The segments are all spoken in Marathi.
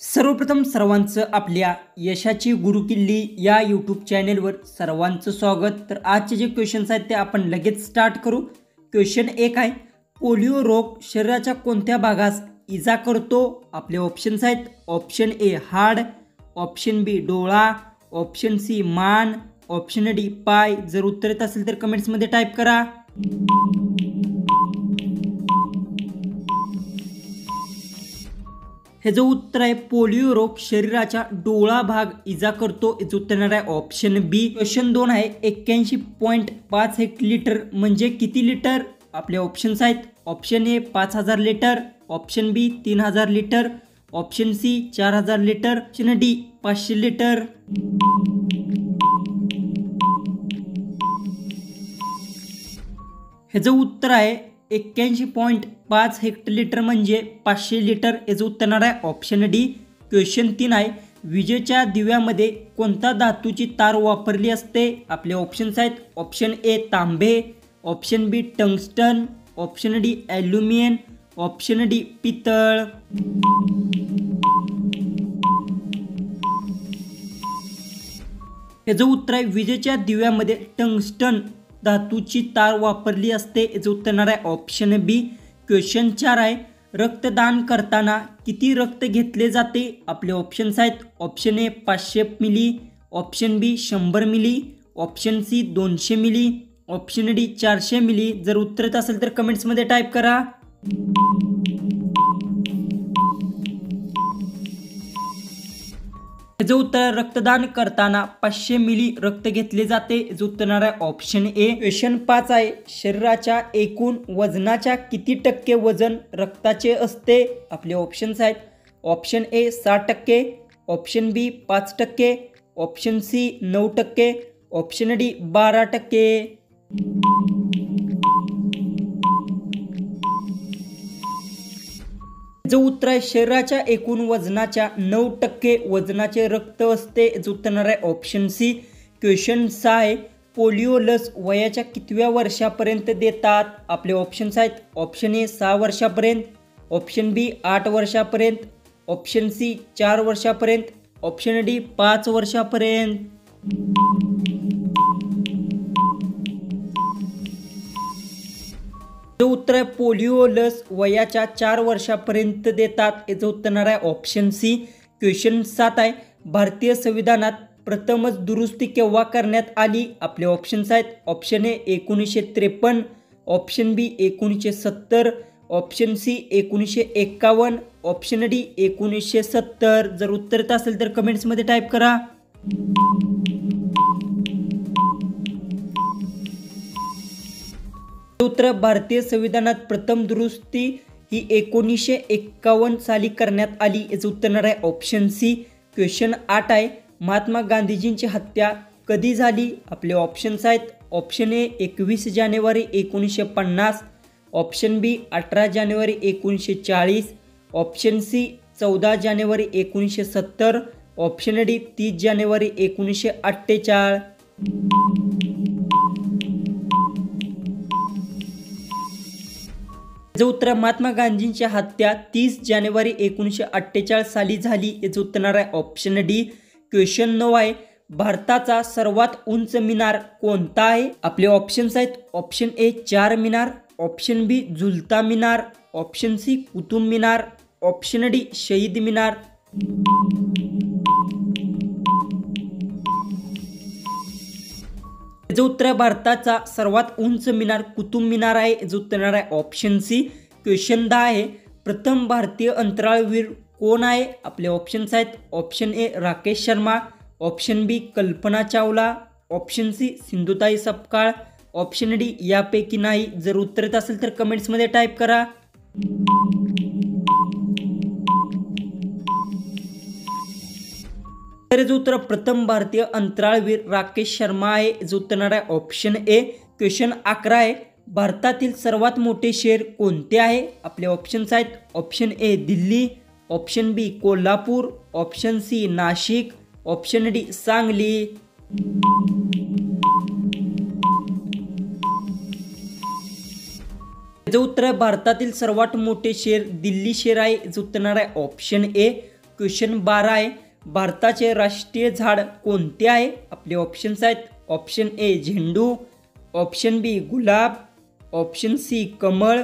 सर्वप्रथम सर्वांचं आपल्या यशाची गुरुकिल्ली या यूट्यूब चॅनेलवर सर्वांचं स्वागत। तर आजचे जे क्वेश्चन्स आहेत ते आपण लगेच स्टार्ट करू। क्वेश्चन 1 आहे, पोलिओ रोग शरीराच्या कोणत्या भागास इजा करतो? आपले ऑप्शन्स आहेत, ऑप्शन ए हाड, ऑप्शन बी डोळा, ऑप्शन सी मान, ऑप्शन डी पाय। जर उत्तर येत असेल तर कमेंट्समध्ये टाईप करा। हे जो उत्तर आहे, पोलिओ रोग शरीराच्या डोळा भाग इजा करतो। याचं उत्तर येणार आहे ऑप्शन बी। क्वेश्चन 2 आहे, 81.5 हेक्टलिटर म्हणजे किती लिटर? आपले ऑप्शन्स आहेत, option A 5000 litre, option B 3000 litre, option C 4000 litre, option D 500 litre. हे जो उत्तर आहे 81.5 हेक्टलिटर म्हणजे 500 लिटर। याचं उत्तर येणार आहे ऑप्शन डी। क्वेश्चन 3 आहे, विजेच्या दिव्यामध्ये कोणत्या धातूची तार वापरली असते? आपले ऑप्शन्स आहेत, ऑप्शन ए तांबे, option B tungsten, option D aluminium, option D पितळ। हे जो उत्तर आहे, विजेच्या दिव्यामध्ये टंगस्टन धातूची तार वापरली असते। याचं उत्तर येणार आहे ऑप्शन बी। क्वेश्चन 4 आहे, रक्तदान करताना किती रक्त घेतले जाते? आपले ऑप्शन्स आहेत, option A 500 milli, option B 100 milli, option C 200 milli, option D 400 milli. जर उत्तर येत असेल तर कमेंट्समध्ये टाईप करा। जो उत्तर, रक्तदान करताना 500 मिली रक्त घेतले जाते। जो उत्तर येणार आहे ऑप्शन ए। क्वेश्चन 5 आहे, शरीराच्या एकूण वजनाच्या किती टक्के वजन रक्ताचे असते? आपले ऑप्शन्स आहेत, option A 60%, option B 5%, option C 9%, option D 12%। जो उत्तर आहे, शरीराच्या एकूण वजनाच्या 9% वजनाचे रक्त असते। जो उत्तर येणार आहे ऑप्शन सी। क्वेश्चन 6 आहे, पोलिओ लस वयाच्या कितव्या वर्षापर्यंत देतात? आपले ऑप्शन्स आहेत, ऑप्शन ए 6 वर्षापर्यंत, ऑप्शन बी 8 वर्षापर्यंत, ऑप्शन सी 4 वर्षापर्यंत, ऑप्शन डी 5 वर्षापर्यंत। जो उत्तर आहे, पोलिओ लस वयाच्या 4 वर्षापर्यंत देतात। याचं उत्तर येणार आहे ऑप्शन सी। क्वेश्चन 7 आहे, भारतीय संविधानात प्रथमच दुरुस्ती केव्हा करण्यात आली? आपले ऑप्शन्स आहेत, option A 1953, option B 1970, option C 1951, option D 1970। जर उत्तर येत असेल तर कमेंट्समध्ये टाईप करा। उत्तर, भारतीय संविधानात प्रथम दुरुस्ती ही 1951 साली करण्यात आली। याचं उत्तर येणार आहे ऑप्शन सी। क्वेश्चन 8 आहे, महात्मा गांधीजींची हत्या कधी झाली? आपले ऑप्शन्स आहेत, ऑप्शन ए 21 जानेवारी 1950, ऑप्शन बी 18 जानेवारी 1940, ऑप्शन सी 14 जानेवारी 1970, ऑप्शन डी 30 जानेवारी 1948। जो उत्तर, महात्मा गांधींची हत्या 30 जानेवारी 1948 साली झाली। याचं उत्तर येणार आहे ऑप्शन डी। क्वेश्चन 9 आहे, भारताचा सर्वात उंच मिनार कोणता आहे? आपले ऑप्शन्स आहेत, option A 4 Minar, option B Jhulta Minar, option C Qutub Minar, option D Shaheed Minar. जो उत्तर, भारताचा सर्वात उंच मिनार कुतुब मिनार आहे। जो उत्तर येणार आहे ऑप्शन सी। क्वेश्चन 10 आहे, प्रथम भारतीय अंतराळवीर कोण आहे? आपले ऑप्शन्स आहेत, option A Rakesh Sharma, option B Kalpana Chawla, option C Sindhutai Sapkal, option D यापैकी नाही। जर उत्तर येत असेल तर कमेंट्समध्ये टाईप करा। तर जो उत्तर, प्रथम भारतीय अंतराळवीर राकेश शर्मा आहे। जो उत्तर येणार आहे ऑप्शन ए। क्वेश्चन 11 आहे, भारतातील सर्वात मोठे शहर कोणते आहे? आपले ऑप्शन्स आहेत, option A Delhi, option B Kolhapur, option C Nashik, option D Sangli. जो उत्तर आहे, भारतातील सर्वात मोठे शहर दिल्ली शहर आहे। जो उत्तर आहे ऑप्शन ए। क्वेश्चन 12 आहे, भारताचे राष्ट्रीय झाड कोणते आहे? आपले ऑप्शन्स आहेत ऑप्शन ए झेंडू, ऑप्शन बी गुलाब, ऑप्शन सी कमळ,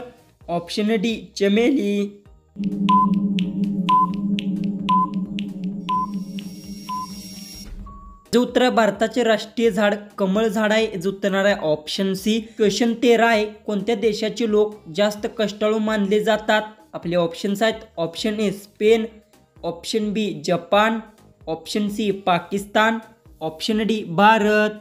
ऑप्शन डी चमेली. जो उत्तर आहे भारताचे राष्ट्रीय झाड कमळ झाड आहे. जो उत्तर आहे ऑप्शन सी. क्वेश्चन 13 आहे, कोणत्या देशाचे लोक जास्त कष्टाळू मानले जातात? आपले ऑप्शन्स आहेत option A Spain, option B Japan, option C Pakistan, option D Bharat.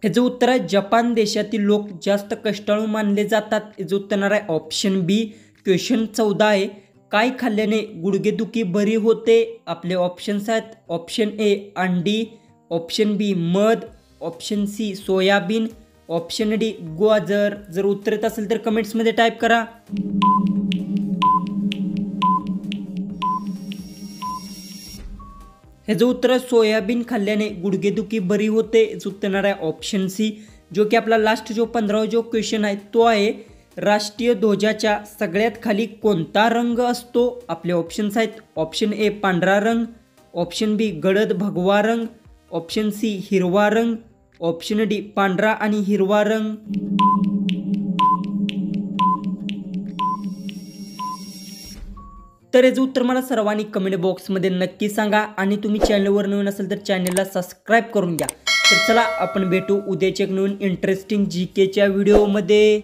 हे जे उत्तर आहे जपान देशातील लोक जास्त कष्टाळू मानले जातात. हे जे उत्तर आहे ऑप्शन बी. क्वेश्चन 14 आहे, काय खाल्ल्याने गुडघेदुखी बरी होते? आपले ऑप्शन्स आहेत ऑप्शन ए अंडी, ऑप्शन बी मध, option C soybean, option D गाजर. जर उत्तर येत असेल तर कमेंट्समध्ये टाईप करा. हे जो उत्तर सोयाबीन खाल्ल्याने गुडघेदुखी बरी होते. जो उत्तर आहे ऑप्शन सी. जो की आपला लास्ट जो 15वा जो क्वेश्चन आहे तो आहे, राष्ट्रीय ध्वजाच्या सगळ्यात खाली कोणता रंग असतो? आपले ऑप्शन्स आहेत ऑप्शन ए पांढरा रंग, ऑप्शन बी गडद भगवा रंग, ऑप्शन सी हिरवा रंग, ऑप्शन डी पांढरा आणि हिरवा रंग. तर याचं उत्तर मला सर्वांनी कमेंट बॉक्समध्ये नक्की सांगा आणि तुम्ही चॅनलवर नवीन असेल तर चॅनलला सबस्क्राईब करून घ्या. तर चला आपण भेटू उद्याच्या एक नवीन इंटरेस्टिंग जीकेच्या व्हिडिओमध्ये.